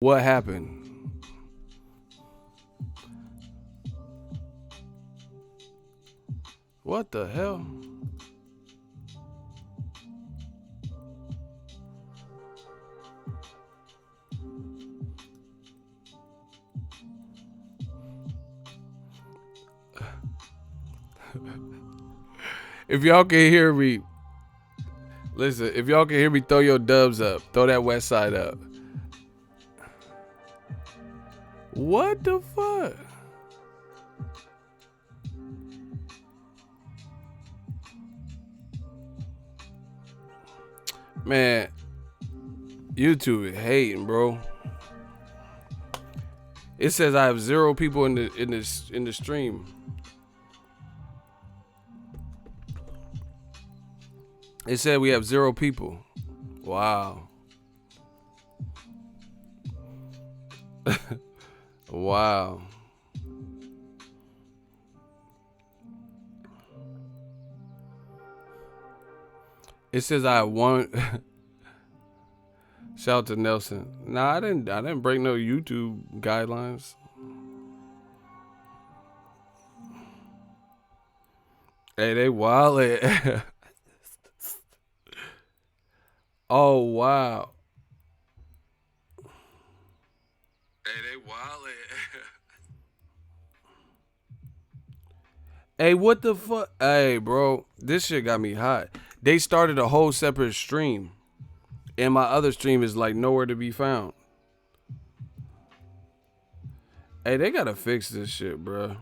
What happened? What the hell? If y'all can hear me, listen, if y'all can hear me, throw your dubs up. Throw that west side up. What the fuck? Man, YouTube is hating, bro. It says I have 0 people in the stream. It said we have 0 people. Wow. Wow. It says I have 1. Shout out to Nelson. Nah, I didn't break no YouTube guidelines. Hey, they wild. Oh wow. Hey, they wild. Hey, what the fuck? Hey, bro, this shit got me hot. They started a whole separate stream, and my other stream is like nowhere to be found. Hey, they gotta fix this shit, bro.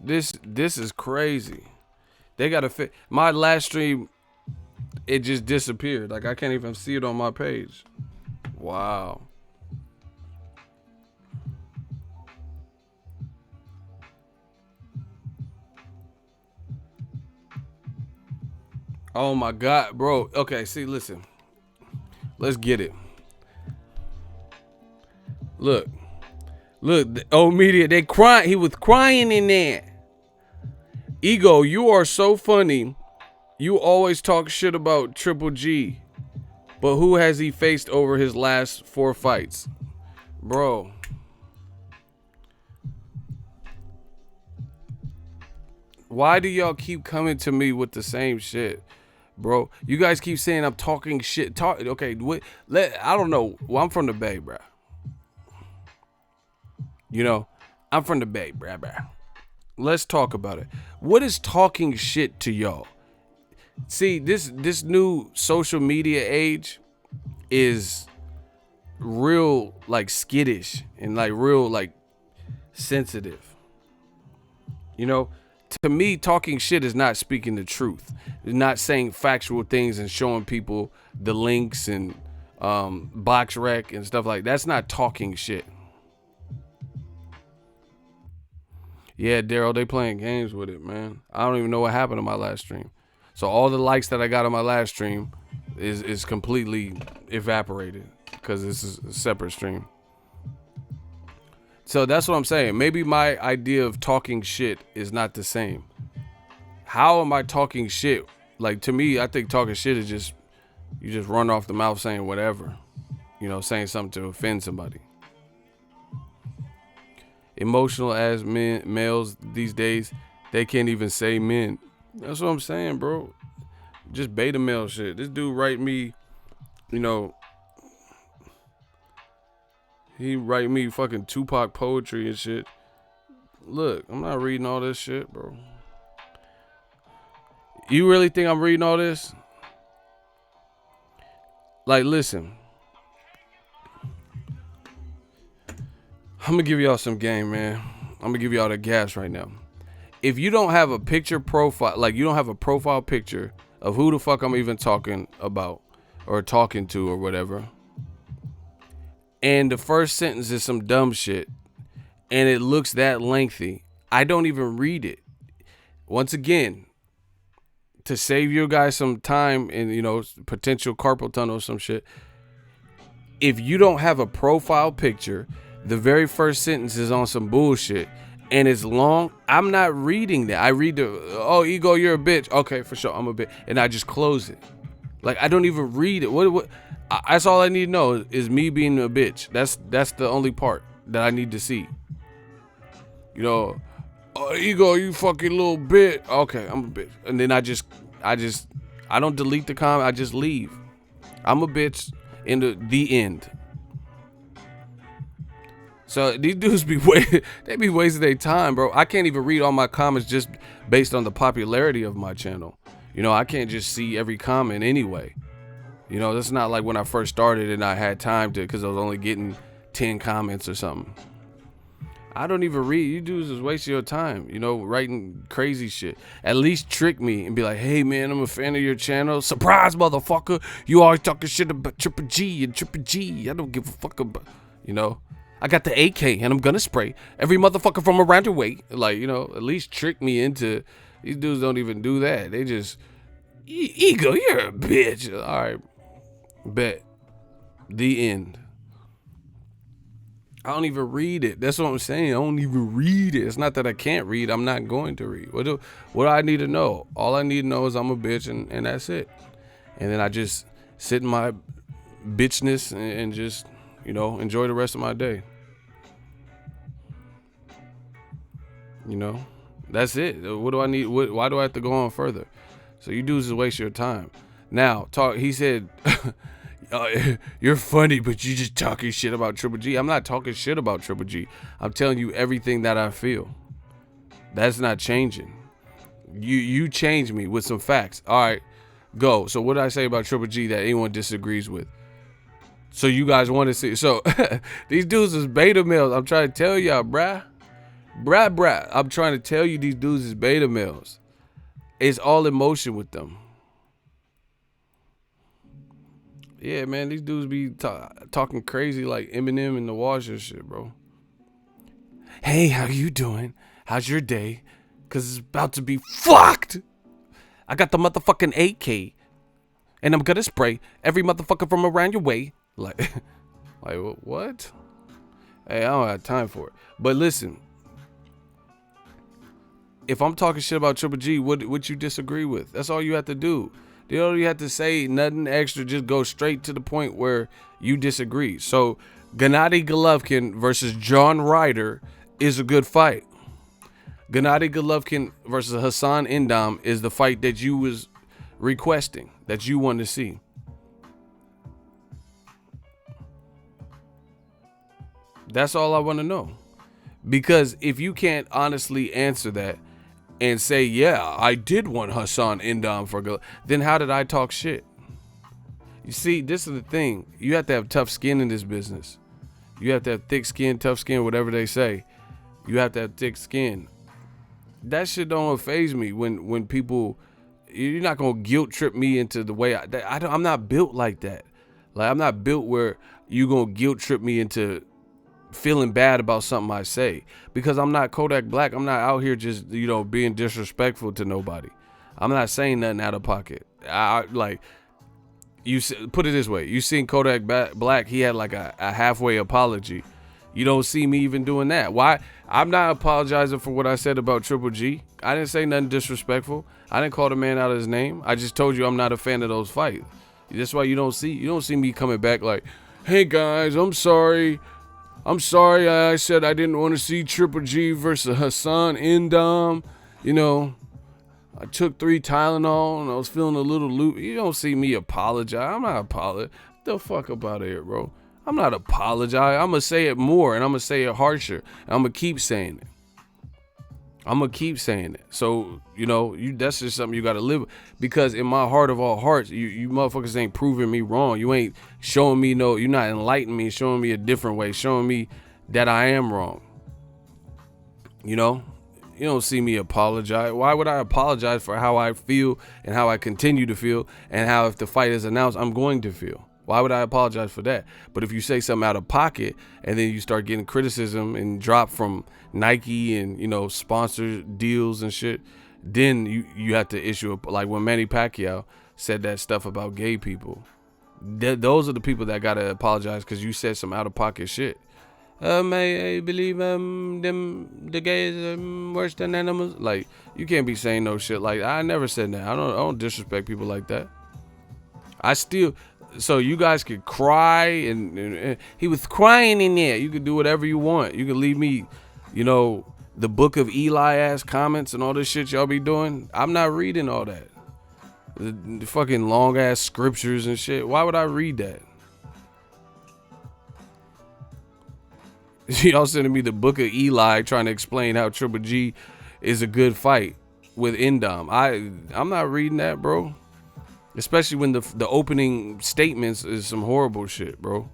This is crazy. They gotta fix my last stream. It just disappeared. Like I can't even see it on my page. Wow. Oh my god, bro. Okay, see, listen. Let's get it. Look. Look, oh media, they crying. He was crying in there. Ego, you are so funny. You always talk shit about Triple G. But who has he faced over his last 4 fights? Bro. Why do y'all keep coming to me with the same shit? Bro, you guys keep saying I'm talking shit. Okay, I don't know. Well, I'm from the Bay, bro. You know, I'm from the Bay, bruh. Let's talk about it. What is talking shit to y'all? See, this new social media age is real like skittish and like real like sensitive. You know, to me, talking shit is not speaking the truth. It's not saying factual things and showing people the links and box rec and stuff like that. That's not talking shit. Yeah, Daryl, they playing games with it, man. I don't even know what happened to my last stream. So all the likes that I got on my last stream is completely evaporated because this is a separate stream. So that's what I'm saying. Maybe my idea of talking shit is not the same. How am I talking shit? Like, to me, I think talking shit is just, you just run off the mouth saying whatever. You know, saying something to offend somebody. Emotional as males these days, they can't even say men. That's what I'm saying, bro. Just beta male shit. This dude write me, you know, he write me fucking Tupac poetry and shit. Look, I'm not reading all this shit, bro. You really think I'm reading all this? Like, listen. I'm gonna give y'all some game, man. I'm gonna give y'all the gas right now. If you don't have a picture profile, like you don't have a profile picture of who the fuck I'm even talking about or talking to or whatever, and the first sentence is some dumb shit, and it looks that lengthy, I don't even read it. Once again, to save you guys some time and, you know, potential carpal tunnel or some shit, if you don't have a profile picture, the very first sentence is on some bullshit and it's long, I'm not reading that. I read the, oh, Ego, you're a bitch. Okay, for sure, I'm a bitch. And I just close it. Like, I don't even read it. That's all I need to know is me being a bitch. That's the only part that I need to see. You know, oh, ego, you fucking little bitch. Okay, I'm a bitch. And then I don't delete the comment. I just leave. I'm a bitch in the end. So these dudes they be wasting their time, bro. I can't even read all my comments just based on the popularity of my channel. You know, I can't just see every comment anyway. You know, that's not like when I first started and I had time to, because I was only getting 10 comments or something. I don't even read. You dudes is wasting your time, you know, writing crazy shit. At least trick me and be like, hey, man, I'm a fan of your channel. Surprise, motherfucker. You always talking shit about Triple G and Triple G. I don't give a fuck about, you know. I got the AK and I'm going to spray every motherfucker from around your way. Like, you know, at least trick me into, these dudes don't even do that. They just, ego, you're a bitch. All right, bet. The end. I don't even read it. That's what I'm saying. I don't even read it. It's not that I can't read. I'm not going to read. What do I need to know? All I need to know is I'm a bitch and that's it. And then I just sit in my bitchness and just, you know, enjoy the rest of my day. You know, that's it. What do I need? Why do I have to go on further? So you dudes just waste your time. Now, he said, you're funny, but you just talking shit about Triple G. I'm not talking shit about Triple G. I'm telling you everything that I feel. That's not changing. You change me with some facts. All right, go. So what did I say about Triple G that anyone disagrees with? So you guys want to see? So these dudes is beta males. I'm trying to tell y'all, bruh. I'm trying to tell you these dudes is beta males. It's all emotion with them. Yeah, man, these dudes be talking crazy like Eminem in the wash and shit, bro. Hey, how you doing? How's your day? Cause it's about to be fucked. I got the motherfucking AK, and I'm gonna spray every motherfucker from around your way. Like what? Hey, I don't have time for it. But listen, if I'm talking shit about Triple G, what you disagree with? That's all you have to do. You don't even have to say nothing extra. Just go straight to the point where you disagree. So Gennady Golovkin versus John Ryder is a good fight. Gennady Golovkin versus Hassan Endam is the fight that you was requesting, that you wanted to see. That's all I want to know. Because if you can't honestly answer that and say, yeah, I did want Hassan Endam for go, then how did I talk shit? You see, this is the thing. You have to have tough skin in this business. You have to have thick skin, tough skin, whatever they say. You have to have thick skin. That shit don't faze me when people, you're not going to guilt trip me into the way I'm not built like that. Like, I'm not built where you going to guilt trip me into feeling bad about something I say, because I'm not Kodak Black. I'm not out here just, you know, being disrespectful to nobody. I'm not saying nothing out of pocket. I like, you put it this way. You seen Kodak Black, he had like a halfway apology. You don't see me even doing that. Why? I'm not apologizing for what I said about Triple G. I didn't say nothing disrespectful. I didn't call the man out of his name. I just told you I'm not a fan of those fights. That's why you don't see me coming back like, hey guys, I'm sorry. I said I didn't want to see Triple G versus Hassan Endam. You know, I took 3 Tylenol and I was feeling a little loop. You don't see me apologize. I'm not apologizing. Get the fuck up out of here, bro. I'm not apologizing. I'm going to say it more and I'm going to say it harsher. And I'm going to keep saying it. So, you know, that's just something you got to live with. Because in my heart of all hearts, you motherfuckers ain't proving me wrong. You ain't showing me you're not enlightening me, showing me a different way, showing me that I am wrong. You know, you don't see me apologize. Why would I apologize for how I feel and how I continue to feel and how if the fight is announced, I'm going to feel? Why would I apologize for that? But if you say something out of pocket and then you start getting criticism and drop from Nike and, you know, sponsor deals and shit, then you have to issue like when Manny Pacquiao said that stuff about gay people. Those are the people that got to apologize because you said some out of pocket shit. I believe the gays are worse than animals. Like, you can't be saying no shit like that. I never said that. I don't disrespect people like that. I still, so you guys could cry and he was crying in there. You could do whatever you want. You could leave me, you know, the Book of Eli ass comments and all this shit y'all be doing. I'm not reading all that. The fucking long ass scriptures and shit. Why would I read that? Y'all sending me the Book of Eli trying to explain how Triple G is a good fight with Indom. I'm not reading that, bro. Especially when the opening statements is some horrible shit, bro.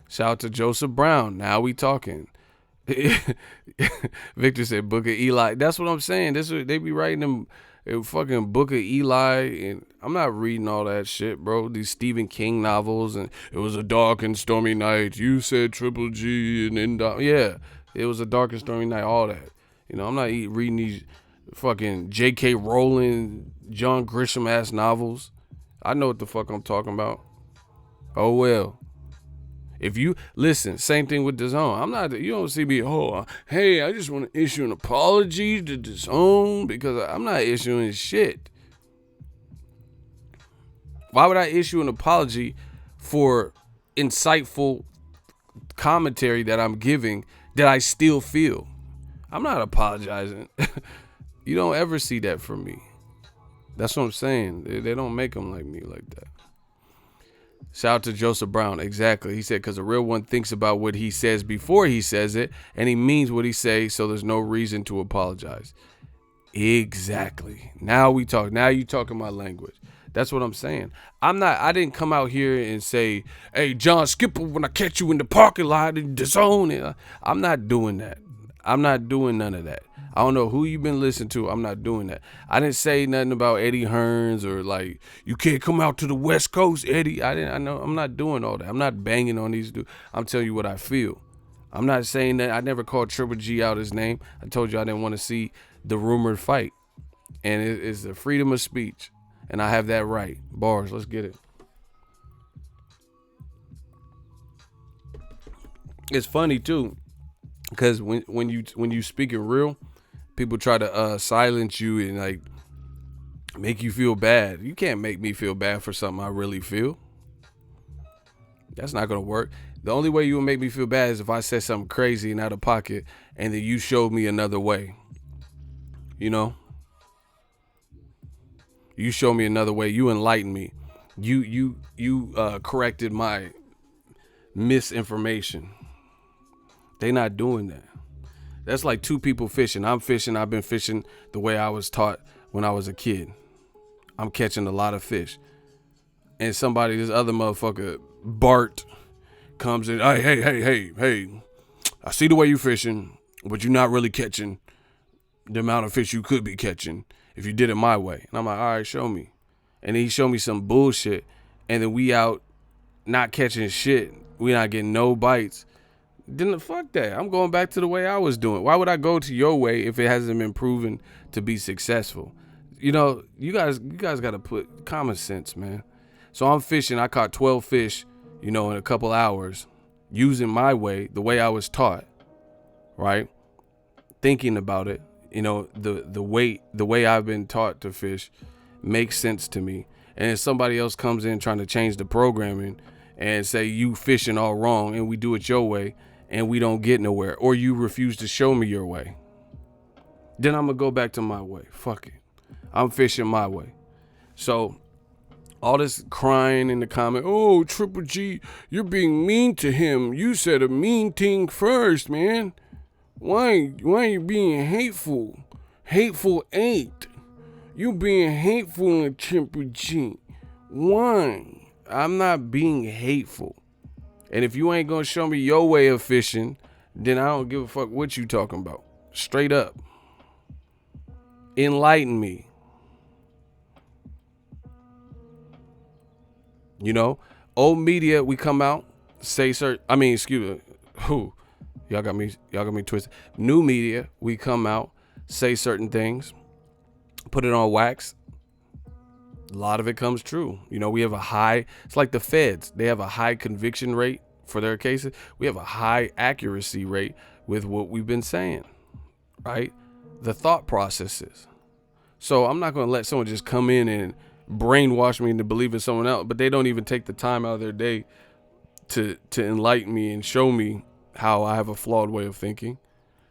Shout out to Joseph Brown. Now we talking. Victor said Book of Eli. That's what I'm saying. This they be writing them fucking Book of Eli, and I'm not reading all that shit, bro. These Stephen King novels, and it was a dark and stormy night. You said Triple G and Indom. Yeah, it was a dark and stormy night. All that. You know, I'm not reading these fucking J.K. Rowling, John Grisham ass novels. I know what the fuck I'm talking about. Oh well. If you listen, same thing with DAZN. I'm not. You don't see me. Oh, hey, I just want to issue an apology to DAZN because I'm not issuing shit. Why would I issue an apology for insightful commentary that I'm giving that I still feel? I'm not apologizing. You don't ever see that from me. That's what I'm saying. They don't make them like me like that. Shout out to Joseph Brown. Exactly. He said, because a real one thinks about what he says before he says it, and he means what he says, so there's no reason to apologize. Exactly. Now we talk. Now you talking my language. That's what I'm saying. I didn't come out here and say, hey, John Skipper, when I catch you in the parking lot in the zone. I'm not doing that. I'm not doing none of that. I don't know who you've been listening to. I'm not doing that. I didn't say nothing about Eddie Hearns or like, you can't come out to the West Coast, Eddie. I know I'm not doing all that. I'm not banging on these dudes. I'm telling you what I feel. I'm not saying that. I never called Triple G out his name. I told you I didn't want to see the rumored fight. And it's the freedom of speech. And I have that right. Bars, let's get it. It's funny too, because when you speak it real, people try to silence you and like make you feel bad. You can't make me feel bad for something I really feel. That's not gonna work. The only way you will make me feel bad is if I said something crazy and out of pocket, and then you showed me another way. You know, you show me another way. You enlighten me. You corrected my misinformation. They not doing that. That's like two people fishing. I'm fishing. I've been fishing the way I was taught when I was a kid. I'm catching a lot of fish. And this other motherfucker, Bart, comes in. Hey. I see the way you fishing, but you're not really catching the amount of fish you could be catching if you did it my way. And I'm like, all right, show me. And then he showed me some bullshit. And then we out not catching shit. We not getting no bites. Then fuck that. I'm going back to the way I was doing. Why would I go to your way if it hasn't been proven to be successful? You know, you guys got to put common sense, man. So I'm fishing. I caught 12 fish, in a couple hours using my way, the way I was taught, right? Thinking about it, the way I've been taught to fish makes sense to me. And if somebody else comes in trying to change the programming and say you fishing all wrong and we do it your way, and we don't get nowhere, or you refuse to show me your way, then I'm going to go back to my way. Fuck it. I'm fishing my way. So all this crying in the comment, oh, Triple G, you're being mean to him. You said a mean thing first, man. Why are you being hateful? Hateful ain't. You being hateful to Triple G. Why? I'm not being hateful. And if you ain't gonna show me your way of fishing, then I don't give a fuck what you talking about. Straight up. Enlighten me. Old media, we come out, say certain, excuse me, y'all got me twisted. New media, we come out, say certain things, put it on wax. A lot of it comes true. We have it's like the feds. They have a high conviction rate for their cases. We have a high accuracy rate with what we've been saying, right? the thought processes. So I'm not going to let someone just come in and brainwash me into believing someone else, but they don't even take the time out of their day to enlighten me and show me how I have a flawed way of thinking.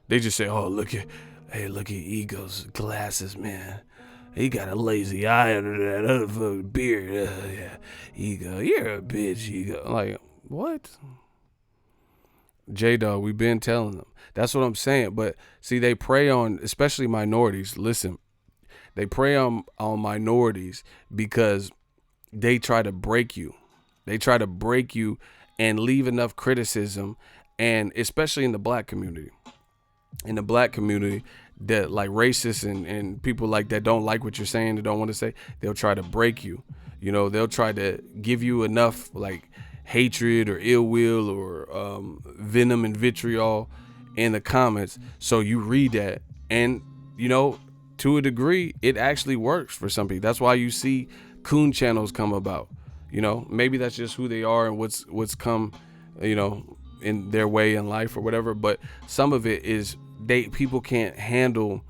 They just say, "Oh, look at Ego's glasses, man. He got a lazy eye under that other fucking beard. Yeah, Ego, you're a bitch, Ego." Like, what? J-Dog, we've been telling them. That's what I'm saying. But see, they prey on, especially minorities. Listen, they prey on minorities because they try to break you. They try to break you and leave enough criticism, and especially in the black community. In the black community, that like racists and people like that don't like what you're saying, they don't want to say, they'll try to break you. You know, they'll try to give you enough like hatred or ill will or venom and vitriol in the comments, so you read that, and you know, to a degree it actually works for some people. That's why you see coon channels come about. You know, maybe that's just who they are and what's come, you know, in their way in life or whatever, but some of it is people can't handle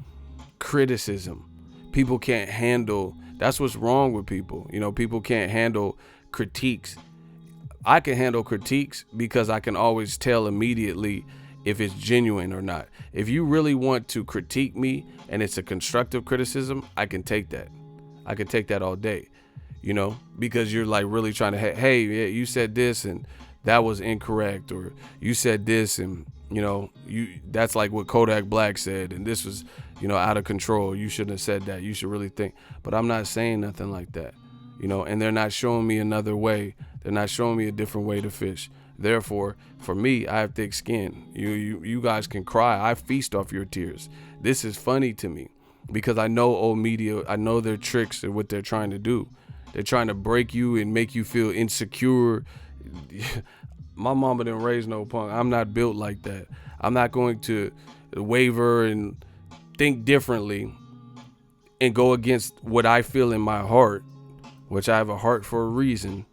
criticism. People can't handle, that's what's wrong with people. You know, people can't handle critiques. I can handle critiques because I can always tell immediately if it's genuine or not. If you really want to critique me and it's a constructive criticism, I can take that. I can take that all day, you know, because you're like really trying to, hey, yeah, you said this and that was incorrect, or you said this and, you know, that's like what Kodak Black said and this was, you know, out of control. You shouldn't have said that. You should really think. But I'm not saying nothing like that, you know, and they're not showing me another way. They're not showing me a different way to fish. Therefore, for me, I have thick skin. You guys can cry. I feast off your tears. This is funny to me because I know old media. I know their tricks and what they're trying to do. They're trying to break you and make you feel insecure. My mama didn't raise no punk. I'm not built like that. I'm not going to waver and think differently and go against what I feel in my heart, which I have a heart for a reason,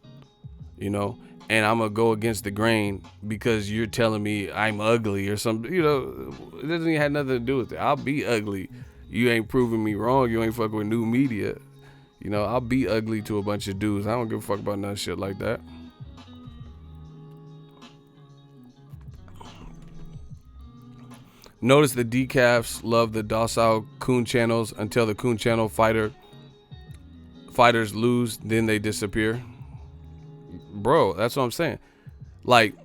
you know, and I'm going to go against the grain because you're telling me I'm ugly or something. You know, it doesn't even have nothing to do with it. I'll be ugly. You ain't proving me wrong. You ain't fucking with new media. You know, I'll be ugly to a bunch of dudes. I don't give a fuck about none shit like that. Notice the decafs love the docile coon channels until the coon channel fighters lose, then they disappear. Bro, that's what I'm saying. Like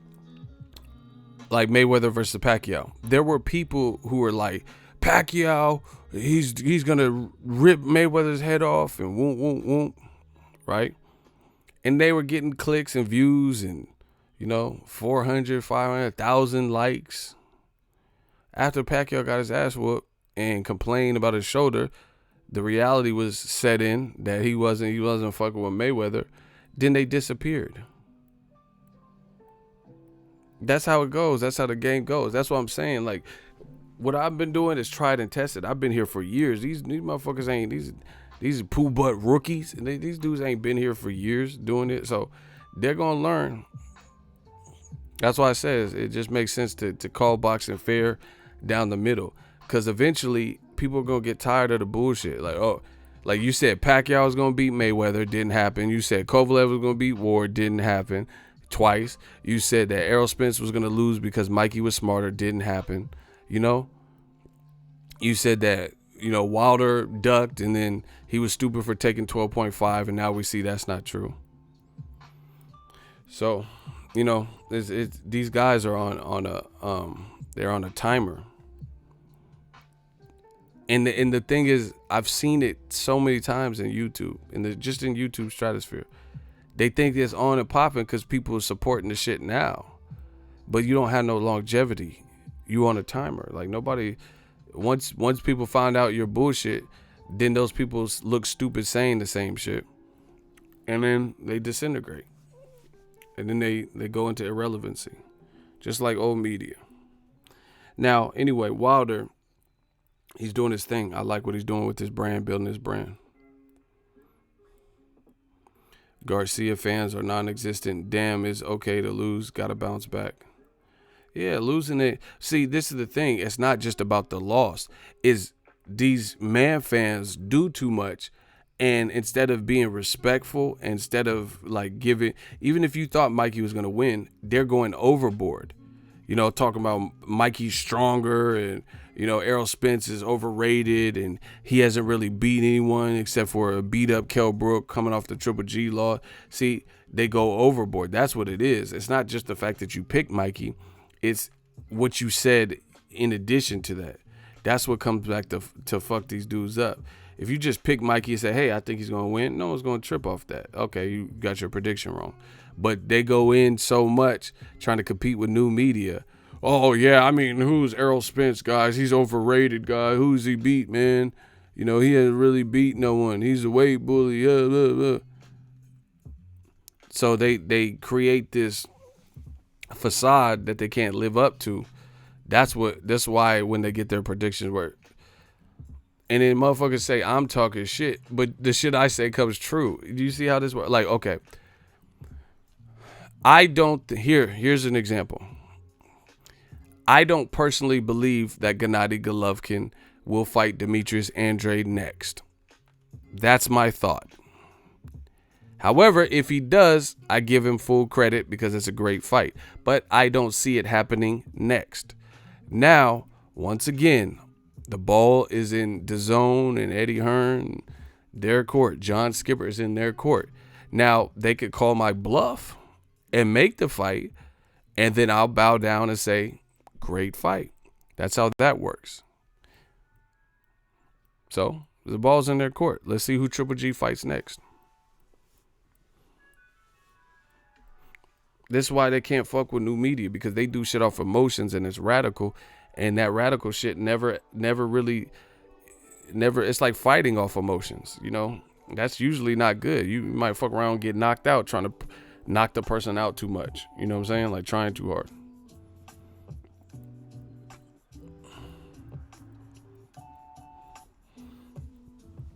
Mayweather versus Pacquiao. There were people who were like, Pacquiao, he's gonna rip Mayweather's head off and whoop, right? And they were getting clicks and views and, you know, 400, 500,000 likes. After Pacquiao got his ass whooped and complained about his shoulder, the reality was set in that he wasn't fucking with Mayweather. Then they disappeared. That's how it goes. That's how the game goes. That's what I'm saying. Like, what I've been doing is tried and tested. I've been here for years. These motherfuckers ain't, these poo butt rookies. And these dudes ain't been here for years doing it. So they're going to learn. That's why I says it just makes sense to call boxing fair down the middle. Because eventually people are going to get tired of the bullshit. Like, oh, like you said, Pacquiao was going to beat Mayweather. Didn't happen. You said Kovalev was going to beat Ward. Didn't happen. Twice. You said that Errol Spence was going to lose because Mikey was smarter. Didn't happen. You know? You said that, you know, Wilder ducked and then he was stupid for taking 12.5, and now we see that's not true. So, you know, these guys are on a timer. And the thing is, I've seen it so many times in YouTube, just in YouTube stratosphere. They think it's on and popping because people are supporting the shit now. But you don't have no longevity. You on a timer. Like, nobody, once people find out you're bullshit, then those people look stupid saying the same shit. And then they disintegrate. And then they go into irrelevancy. Just like old media. Now, anyway, Wilder, he's doing his thing. I like what he's doing with his brand, building his brand. Garcia fans are non-existent. Damn, it's okay to lose. Got to bounce back. Yeah, losing it. See, this is the thing. It's not just about the loss. Is these man fans do too much, and instead of being respectful, instead of like giving, even if you thought Mikey was gonna win, they're going overboard. You know, talking about Mikey's stronger, and you know Errol Spence is overrated and he hasn't really beat anyone except for a beat up Kell Brook coming off the Triple G law. See, they go overboard. That's what it is. It's not just the fact that you picked Mikey, it's what you said in addition to that. That's what comes back to fuck these dudes up. If you just pick Mikey and say, hey, I think he's going to win, no one's going to trip off that. Okay, you got your prediction wrong. But they go in so much trying to compete with new media. Oh, yeah, I mean, who's Errol Spence, guys? He's overrated, guy. Who's he beat, man? You know, he hasn't really beat no one. He's a weight bully. Blah, blah, blah. So they create this facade that they can't live up to. That's why when they get their predictions work. And then motherfuckers say, I'm talking shit, but the shit I say comes true. Do you see how this works? Like, okay. Here's an example. I don't personally believe that Gennady Golovkin will fight Demetrius Andrade next. That's my thought. However, if he does, I give him full credit because it's a great fight. But I don't see it happening next. Now, once again, the ball is in DAZN and Eddie Hearn, their court. John Skipper is in their court. Now, they could call my bluff and make the fight, and then I'll bow down and say, great fight. That's how that works. So, the ball's in their court. Let's see who Triple G fights next. This is why they can't fuck with new media, because they do shit off emotions and it's radical, and that radical shit never really, it's like fighting off emotions, you know? That's usually not good. You might fuck around and get knocked out trying to knock the person out too much. You know what I'm saying? Like trying too hard.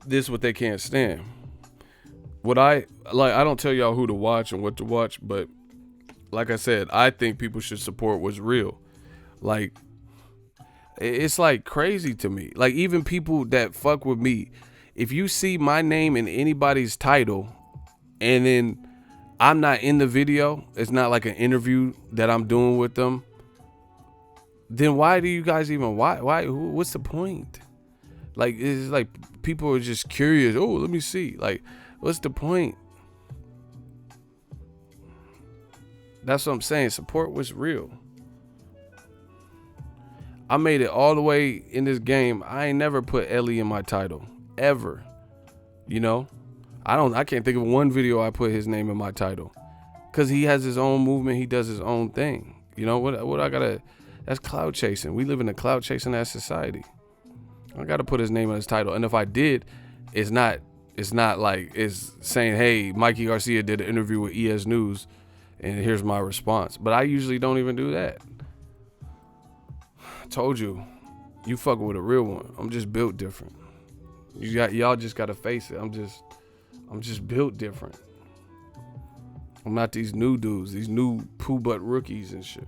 This is what they can't stand. I don't tell y'all who to watch and what to watch, but like I said, I think people should support what's real. Like, it's like crazy to me. Like, even people that fuck with me, if you see my name in anybody's title and then I'm not in the video, it's not like an interview that I'm doing with them, then why do you guys even, what's the point? Like, it's like people are just curious. Oh, let me see. Like, what's the point? That's what I'm saying. Support what's real. I made it all the way in this game. I ain't never put Ellie in my title. Ever. You know? I can't think of one video I put his name in my title. Cause he has his own movement, he does his own thing. You know what I gotta, that's cloud chasing. We live in a cloud chasing ass society. I gotta put his name in his title. And if I did, it's not like it's saying, hey, Mikey Garcia did an interview with ES News and here's my response. But I usually don't even do that. I told you, you fucking with a real one. I'm just built different. Y'all just gotta face it. I'm just built different. I'm not these new dudes, these new poo butt rookies and shit.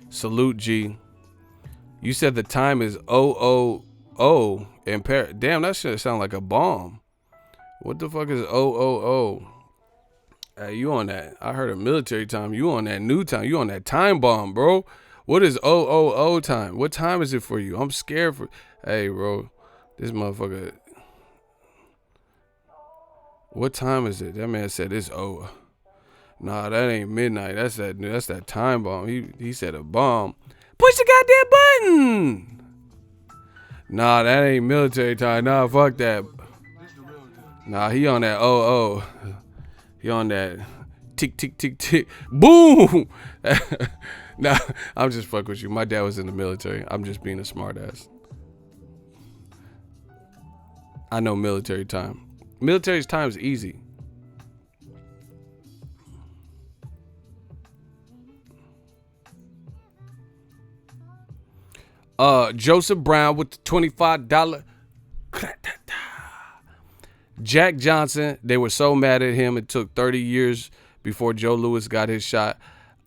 Salute, G. You said the time is 000 in Paris. Damn, that shit sound like a bomb. What the fuck is 000? Hey, you on that? I heard a military time. You on that new time. You on that time bomb, bro. What is 000 time? What time is it for you? I'm scared for... Hey, bro. This motherfucker... What time is it? That man said it's over. Nah, that ain't midnight. That's that time bomb. He said a bomb. Push the goddamn button. Nah, that ain't military time. Nah, fuck that. Nah, he on that 000. He on that tick, tick, tick, tick. Boom. Nah, I'm just fucking with you. My dad was in the military. I'm just being a smart ass. I know military time. Military's time is easy. Joseph Brown with the $25. Jack Johnson, they were so mad at him. It took 30 years before Joe Louis got his shot.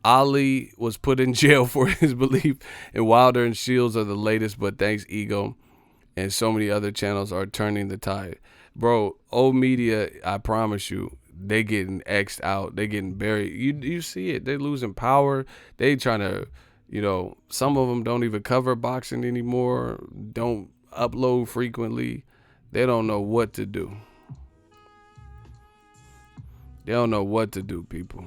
Ali was put in jail for his belief in Wilder and Shields are the latest, but thanks Ego and so many other channels are turning the tide. Bro, old media, I promise you, they getting X'd out. They getting buried. You see it. They losing power. They trying to, some of them don't even cover boxing anymore. Don't upload frequently. They don't know what to do. They don't know what to do, people.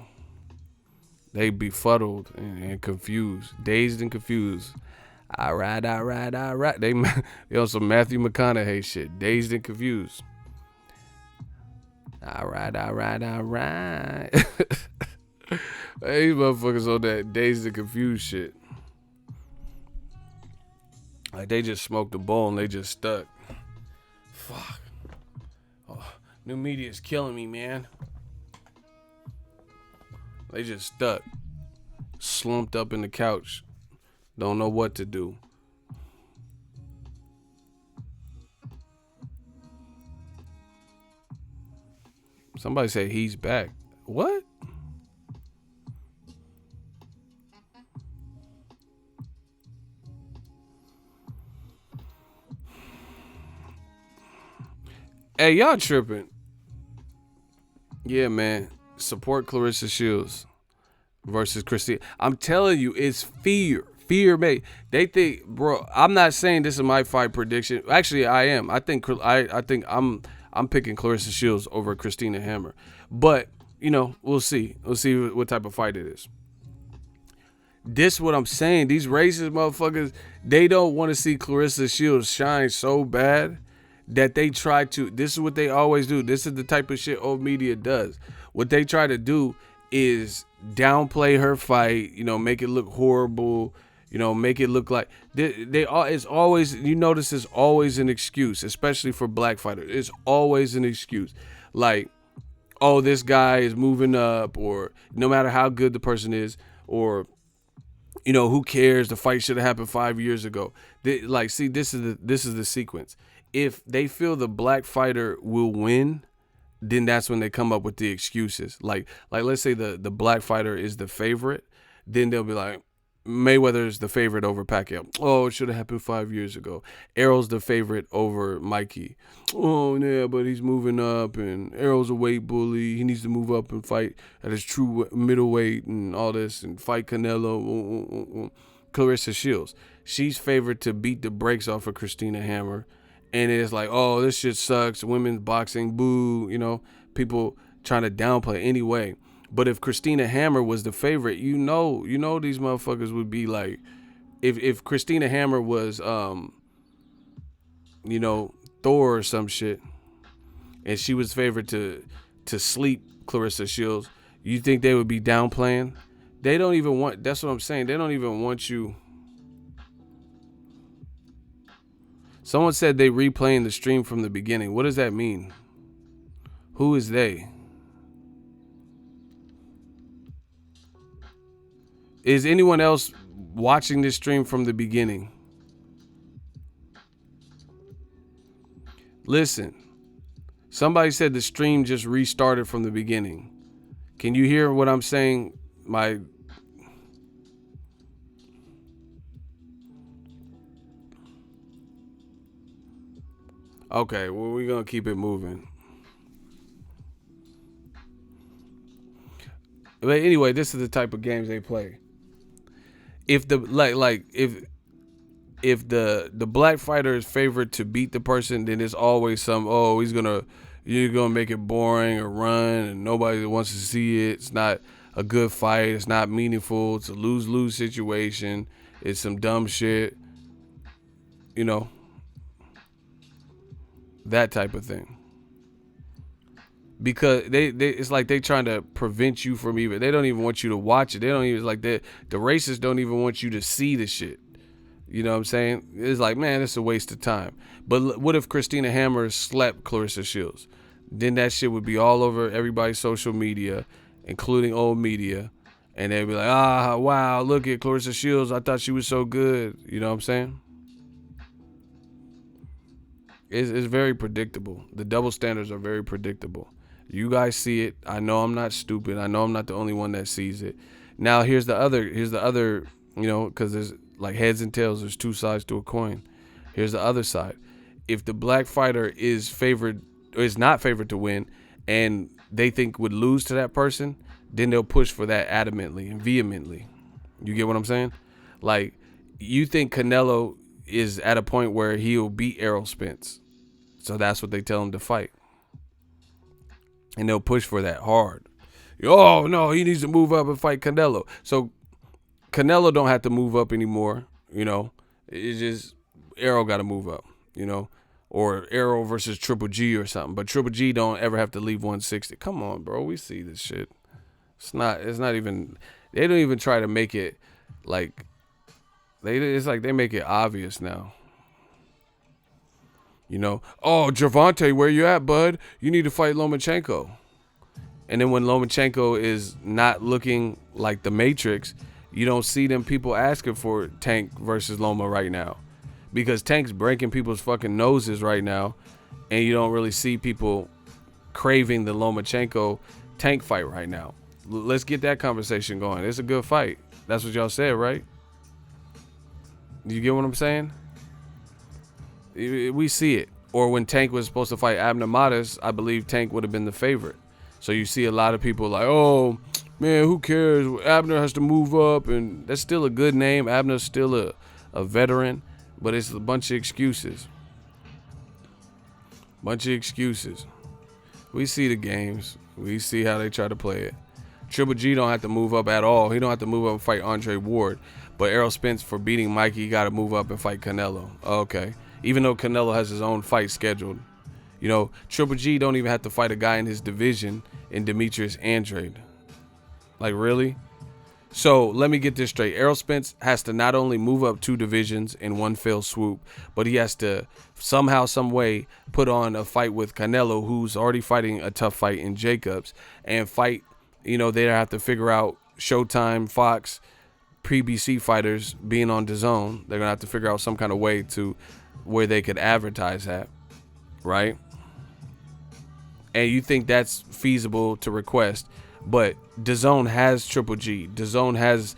They befuddled and confused, dazed and confused. All right. They on some Matthew McConaughey shit, dazed and confused. All right. These motherfuckers on that dazed and confused shit. Like they just smoked a bowl and they just stuck. Fuck. Oh, new media is killing me, man. They just stuck. Slumped up in the couch. Don't know what to do. Somebody say he's back. What? Hey, y'all tripping. Yeah, man. Support Clarissa Shields versus Christine. I'm telling you, it's fear. Fear made. They think, bro. I'm not saying this is my fight prediction. Actually, I am. I think I'm picking Clarissa Shields over Christina Hammer. But we'll see. We'll see what type of fight it is. This what I'm saying. These racist motherfuckers, they don't want to see Clarissa Shields shine so bad that they try to. This is what they always do. This is the type of shit old media does. What they try to do is downplay her fight, make it look horrible, make it look like it's always, notice it's always an excuse, especially for black fighters. It's always an excuse. Like, oh, this guy is moving up, or no matter how good the person is, or who cares? The fight should have happened 5 years ago. See, this is the sequence. If they feel the black fighter will win, then that's when they come up with the excuses. Like let's say the black fighter is the favorite, then they'll be like, Mayweather's the favorite over Pacquiao. Oh, it should have happened 5 years ago. Errol's the favorite over Mikey. Oh, yeah, but he's moving up, and Errol's a weight bully. He needs to move up and fight at his true middleweight and all this, and fight Canelo. Clarissa Shields, she's favored to beat the brakes off of Christina Hammer. And it's like, oh, this shit sucks. Women's boxing, boo. People trying to downplay anyway. But if Christina Hammer was the favorite, these motherfuckers would be like, if Christina Hammer was, Thor or some shit, and she was favored to sleep Clarissa Shields, you think they would be downplaying? They don't even want. That's what I'm saying. They don't even want you. Someone said they replaying the stream from the beginning. What does that mean? Who is they? Is anyone else watching this stream from the beginning? Listen, somebody said the stream just restarted from the beginning. Can you hear what I'm saying? Okay, well, we're going to keep it moving. But anyway, this is the type of games they play. If the if the black fighter is favored to beat the person, then it's always you're gonna make it boring or run and nobody wants to see it. It's not a good fight. It's not meaningful. It's a lose-lose situation. It's some dumb shit. That type of thing. Because it's like they trying to prevent you from even. They don't even want you to watch it. They don't even the racists don't even want you to see the shit. You know what I'm saying? It's like, man, it's a waste of time. But what if Christina Hammer slept Clarissa Shields? Then that shit would be all over everybody's social media, including old media, and they'd be like, wow, look at Clarissa Shields. I thought she was so good. You know what I'm saying? It's very predictable. The double standards are very predictable. You guys see it. I know I'm not stupid. I know I'm not the only one that sees it. Now here's the other, because there's like heads and tails. There's two sides to a coin. Here's the other side. If the black fighter is favored or is not favored to win, and they think would lose to that person, then they'll push for that adamantly and vehemently. You get what I'm saying? Like, you think Canelo is at a point where he'll beat Errol Spence, so that's what they tell him to fight, and they'll push for that hard. Oh no, he needs to move up and fight Canelo. So Canelo don't have to move up anymore. It's just Errol got to move up. Or Errol versus Triple G or something. But Triple G don't ever have to leave 160. Come on, bro. We see this shit. It's not even, they don't even try to make it like, it's like they make it obvious now. Oh, Gervonta, where you at, bud? You need to fight Lomachenko. And then when Lomachenko is not looking like the Matrix, you don't see them people asking for Tank versus Loma right now. Because Tank's breaking people's fucking noses right now, and you don't really see people craving the Lomachenko Tank fight right now. Let's get that conversation going. It's a good fight. That's what y'all said, right? You get what I'm saying? We see it. Or when Tank was supposed to fight Abner Matas, I believe Tank would have been the favorite. So you see a lot of people like, oh, man, who cares? Abner has to move up, and that's still a good name. Abner's still a veteran. But it's a bunch of excuses. We see the games. We see how they try to play it. Triple G don't have to move up at all. He don't have to move up and fight Andre Ward. But Errol Spence, for beating Mikey, he got to move up and fight Canelo. Okay. Even though Canelo has his own fight scheduled. Triple G don't even have to fight a guy in his division in Demetrius Andrade. Like, really? So let me get this straight. Errol Spence has to not only move up 2 divisions in one fell swoop, but he has to somehow, some way put on a fight with Canelo, who's already fighting a tough fight in Jacobs, and fight, they have to figure out Showtime, Fox, pre-BC fighters being on DAZN. They're going to have to figure out some kind of way to where they could advertise that, right? And you think that's feasible to request. But DAZN has Triple G. DAZN has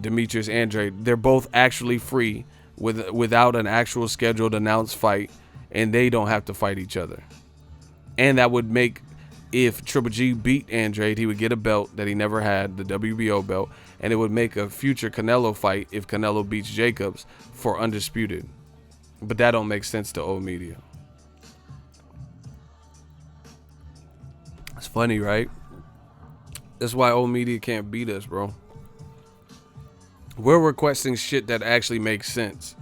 Demetrius Andrade. They're both actually free without an actual scheduled announced fight, and they don't have to fight each other. And that would make, if Triple G beat Andrade, he would get a belt that he never had, the WBO belt, and it would make a future Canelo fight if Canelo beats Jacobs for undisputed. But that don't make sense to old media. It's funny, right? That's why old media can't beat us, bro. We're requesting shit that actually makes sense.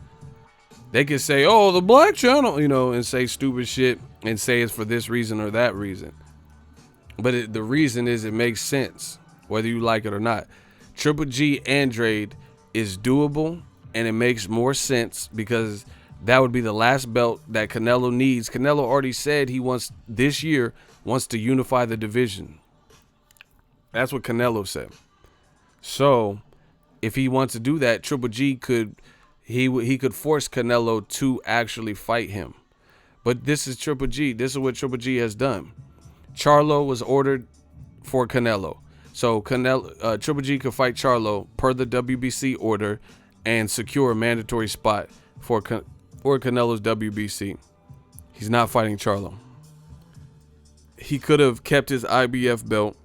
They can say, oh, the Black Channel, and say stupid shit and say it's for this reason or that reason. But the reason is it makes sense, whether you like it or not. Triple G Andrade is doable, and it makes more sense because that would be the last belt that Canelo needs. Canelo already said he wants to unify the division. That's what Canelo said. So, if he wants to do that, Triple G could force Canelo to actually fight him. But this is Triple G. This is what Triple G has done. Charlo was ordered for Canelo. So Triple G could fight Charlo per the WBC order and secure a mandatory spot for Canelo's WBC. He's not fighting Charlo. He could have kept his IBF belt,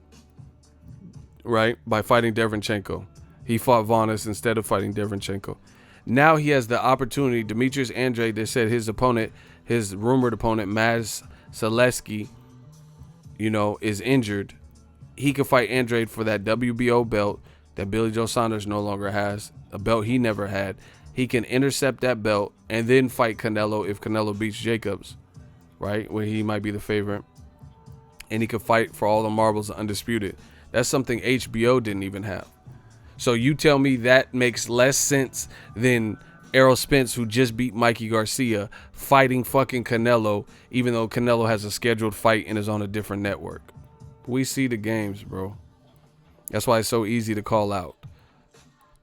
right, by fighting Derevyanchenko. He fought Vanas instead of fighting Derevyanchenko. Now he has the opportunity. Demetrius Andrade, they said his opponent, his rumored opponent, Maz Zaleski, is injured. He could fight Andrade for that WBO belt that Billy Joe Saunders no longer has, a belt he never had. He can intercept that belt and then fight Canelo if Canelo beats Jacobs, right, where he might be the favorite. And he could fight for all the marbles undisputed. That's something HBO didn't even have. So you tell me that makes less sense than Errol Spence, who just beat Mikey Garcia, fighting fucking Canelo, even though Canelo has a scheduled fight and is on a different network. We see the games, bro. That's why it's so easy to call out.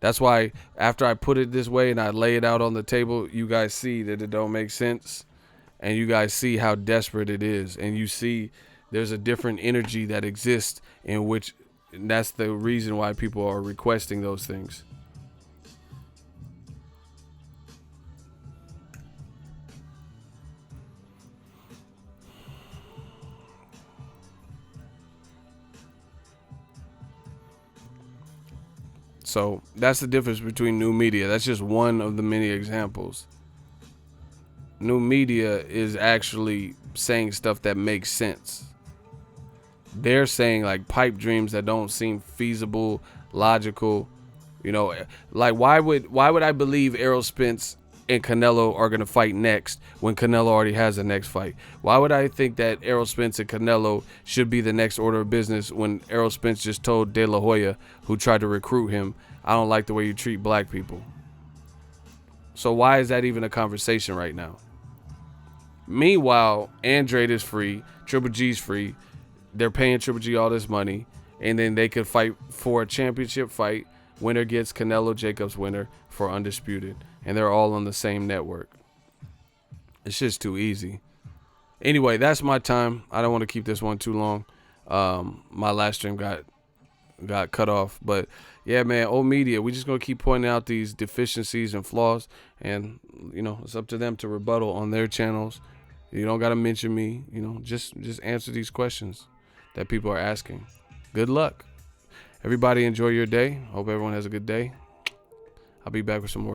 That's why after I put it this way and I lay it out on the table, you guys see that it don't make sense. And you guys see how desperate it is. And you see there's a different energy that exists in which that's the reason why people are requesting those things. So that's the difference between new media. That's just one of the many examples. New media is actually saying stuff that makes sense. They're saying like pipe dreams that don't seem feasible, logical. You know, like why would I believe Errol Spence and Canelo are gonna fight next when Canelo already has the next fight? Why would I think that Errol Spence and Canelo should be the next order of business when Errol Spence just told De La Hoya, who tried to recruit him, I don't like the way you treat black people? So why is that even a conversation right now? Meanwhile, Andrade is free, Triple G's free. They're paying Triple G all this money, and then they could fight for a championship fight. Winner gets Canelo Jacobs winner for undisputed, and they're all on the same network. It's just too easy. Anyway, that's my time. I don't want to keep this one too long. My last stream got cut off, but yeah, man, old media, we just gonna keep pointing out these deficiencies and flaws, and you know, it's up to them to rebuttal on their channels. You don't gotta mention me. You know, just answer these questions that people are asking. Good luck. Everybody enjoy your day. Hope everyone has a good day. I'll be back with some more.